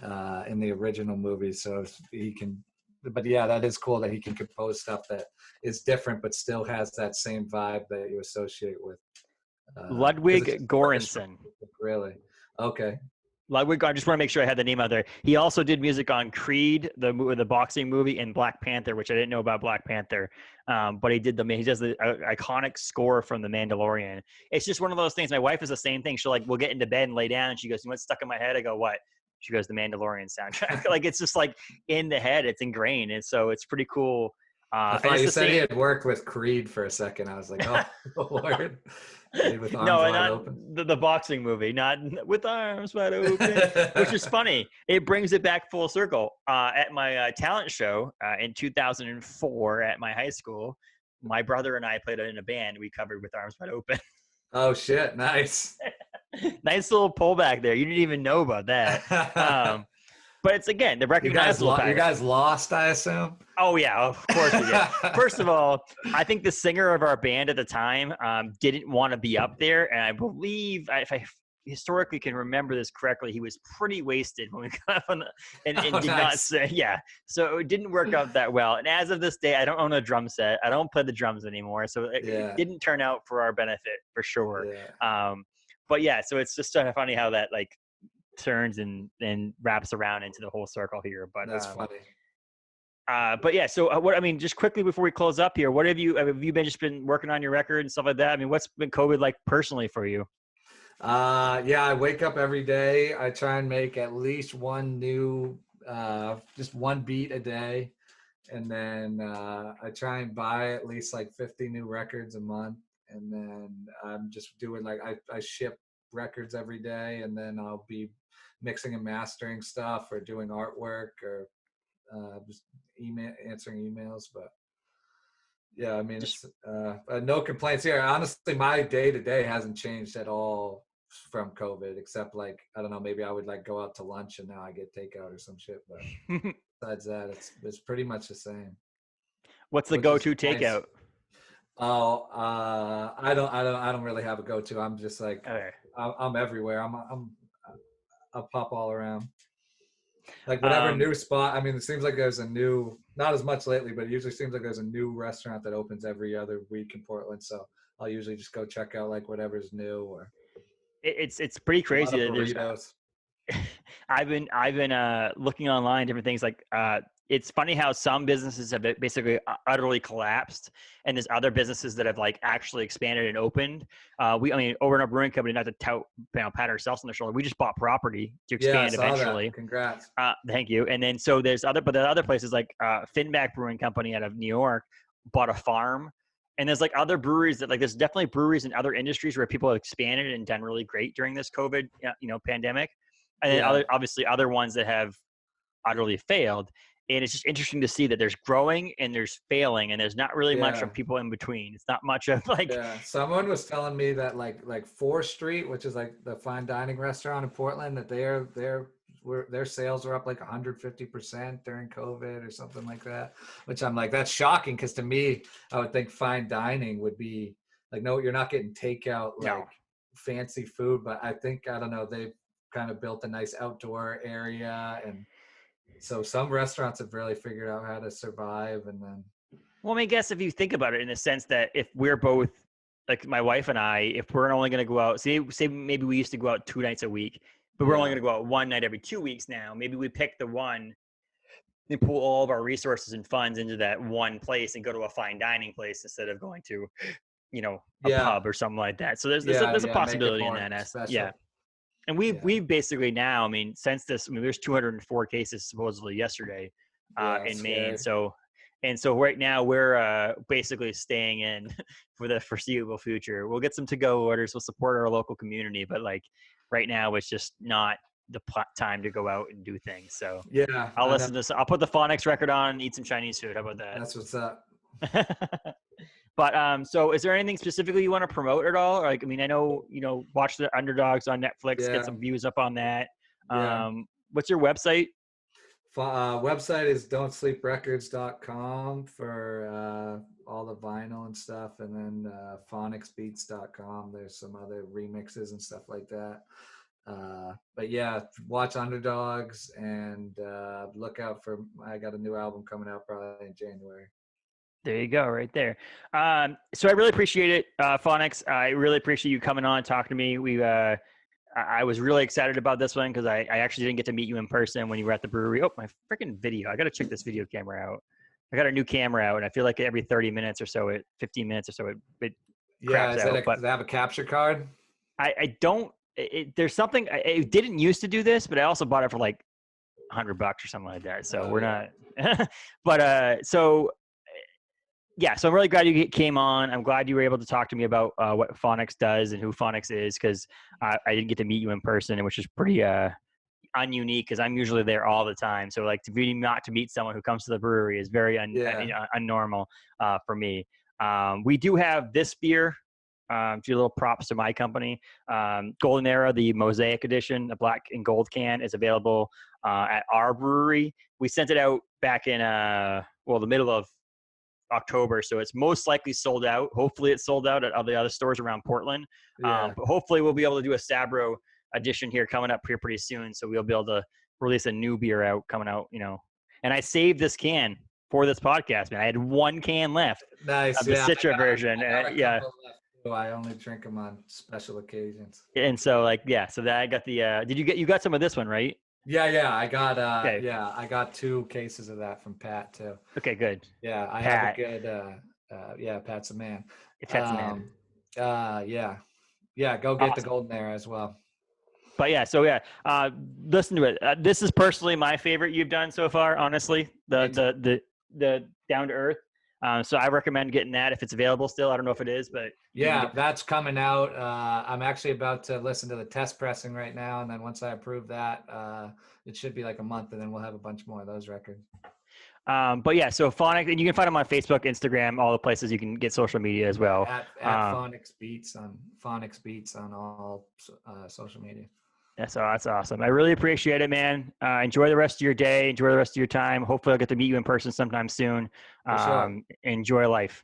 in the original movie. So he can, but yeah, that is cool that he can compose stuff that is different but still has that same vibe that you associate with. Because it's Ludwig just Göransson. really okay. Ludwig, I just want to make sure I had the name out there. He also did music on Creed, the boxing movie, and Black Panther, which I didn't know about Black Panther. But he does the iconic score from The Mandalorian. It's just one of those things. My wife is the same thing. We'll get into bed and lay down, and she goes, "What's stuck in my head?" I go, "What?" She goes, "The Mandalorian soundtrack." Like it's just like in the head. It's ingrained, and so it's pretty cool. I And thought it's you the said he same. had worked with Creed for a second. I was like, oh, Lord. With arms No, and wide not open. the boxing movie, not with arms wide open, which is funny. It brings it back full circle. At my talent show in 2004 at my high school, my brother and I played in a band. We covered With Arms Wide Open. Oh, shit. Nice. Nice little pullback there. You didn't even know about that. But it's, again, the recognizable you pattern. guys lost, I assume? Oh, yeah, of course we did. First of all, I think the singer of our band at the time didn't want to be up there. And I believe, if I historically can remember this correctly, he was pretty wasted when we got up and did nice. not say, yeah. So it didn't work out that well. And as of this day, I don't own a drum set. I don't play the drums anymore. So it didn't turn out for our benefit, for sure. Yeah. But yeah, so it's just funny how that, like, turns and wraps around into the whole circle here. But That's funny. But yeah, so what I mean, just quickly before we close up here, what have you been working on your record and stuff like that? I mean, what's been COVID like personally for you? Yeah, I wake up every day. I try and make at least one new, just one beat a day. And then I try and buy at least like 50 new records a month. And then I'm just doing like, I ship records every day, and then I'll be mixing and mastering stuff or doing artwork or just answering emails. But yeah, I mean, Just it's no complaints here. Honestly, my day to day hasn't changed at all from COVID, except like, I don't know, maybe I would like go out to lunch and now I get takeout or some shit. But besides that, it's pretty much the same. what's the Which is go-to nice. takeout? Oh, I don't really have a go-to. I'm just like, Okay. I'm everywhere. I'll pop all around. Like whatever new spot. I mean, it seems like there's a new, not as much lately, but it usually seems like there's a new restaurant that opens every other week in Portland. So I'll usually just go check out like whatever's new, or It's pretty a lot crazy of that there's burritos. I've been looking online, different things like it's funny how some businesses have basically utterly collapsed, and there's other businesses that have like actually expanded and opened. I mean, over in our brewing company, not to pat ourselves on the shoulder, we just bought property to Yeah, I expand saw eventually. that. Congrats. Thank you. And then so there are other places like Finback Brewing Company out of New York bought a farm. And there's like other breweries that like there's definitely breweries in other industries where people have expanded and done really great during this COVID pandemic. And then Yeah. obviously other ones that have utterly failed. And it's just interesting to see that there's growing and there's failing, and there's not really much Yeah. of people in between. It's not much of like. Yeah. Someone was telling me that like 4th Street, which is like the fine dining restaurant in Portland, that their sales were up like 150% during COVID or something like that. Which I'm like, that's shocking, because to me, I would think fine dining would be like, no, you're not getting takeout like No. fancy food, but I think, I don't know, they've kind of built a nice outdoor area, and so some restaurants have really figured out how to survive. And then Well, I mean, I guess if you think about it in the sense that if we're both, like my wife and I, if we're only going to go out, say maybe we used to go out 2 nights a week, but we're only yeah. going to go out one night every 2 weeks now. Maybe we pick the one and pull all of our resources and funds into that one place and go to a fine dining place instead of going to, a Yeah. pub or something like that. So there's Yeah, a yeah, make it possibility in more that. Yeah. special. And Yeah, we've basically now, I mean, since this, I mean, there's 204 cases supposedly yesterday yeah, in Maine. scary. So right now we're basically staying in for the foreseeable future. We'll get some to-go orders. We'll support our local community, but like right now, it's just not the time to go out and do things. So Yeah, I'll I know. listen to this. I'll put the Phoniks record on and eat some Chinese food. How about That's what's up. that? But so is there anything specifically you want to promote at all? Like, I mean, I know, watch the Underdogs on Netflix, get Yeah, some views up on that. yeah. What's your website? Website is don'tsleeprecords.com for all the vinyl and stuff, and then phonicsbeats.com. There's some other remixes and stuff like that. But yeah, watch Underdogs, and look out for, I got a new album coming out probably in January. There you go, right there. So I really appreciate it, Phoniks. I really appreciate you coming on and talking to me. I was really excited about this one because I actually didn't get to meet you in person when you were at the brewery. Oh, my freaking video. I got to check this video camera out. I got a new camera out, and I feel like every 30 minutes or so, 15 minutes or so, it Yeah, craps out. But does it have a capture card? I don't, there's something, it didn't used to do this, but I also bought it for like $100 or something like that. So we're yeah. not, but yeah, so I'm really glad you came on. I'm glad you were able to talk to me about what Phoniks does and who Phoniks is, because I didn't get to meet you in person, which is pretty ununique because I'm usually there all the time. So like not to meet someone who comes to the brewery is very unnormal for me. We do have this beer. A few little props to my company. Golden Era, the Mosaic Edition, the black and gold can, is available at our brewery. We sent it out back in the middle of October, so it's most likely sold out. Hopefully it's sold out at all the other stores around Portland. Yeah. But hopefully we'll be able to do a Sabro edition here coming up here pretty soon, so we'll be able to release a new beer coming out, and I saved this can for this podcast, man. I had one can left Nice. of the Yeah. Citra version. I got a Yeah. couple left. Oh, I only drink them on special occasions. And so like, yeah, so that I got the, you got some of this one, right? Yeah, I got Okay. I got 2 cases of that from Pat too. Okay, good. Yeah, I have a Pat, good yeah, Pat's a man. Pat's the man. Yeah. Yeah, go get the Awesome. golden era as well. But yeah, so yeah, listen to it. This is personally my favorite you've done so far. Honestly, the down to earth. So I recommend getting that if it's available still. I don't know if it is, but Yeah, that's coming out. I'm actually about to listen to the test pressing right now, and then once I approve that, it should be like a month, and then we'll have a bunch more of those records. But yeah, so Phonics, and you can find them on Facebook, Instagram, all the places you can get social media as well. At Phoniks Beats on all social media. That's awesome. I really appreciate it, man. Enjoy the rest of your day. Enjoy the rest of your time. Hopefully, I'll get to meet you in person sometime soon. For sure. Enjoy life.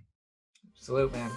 Salute, man.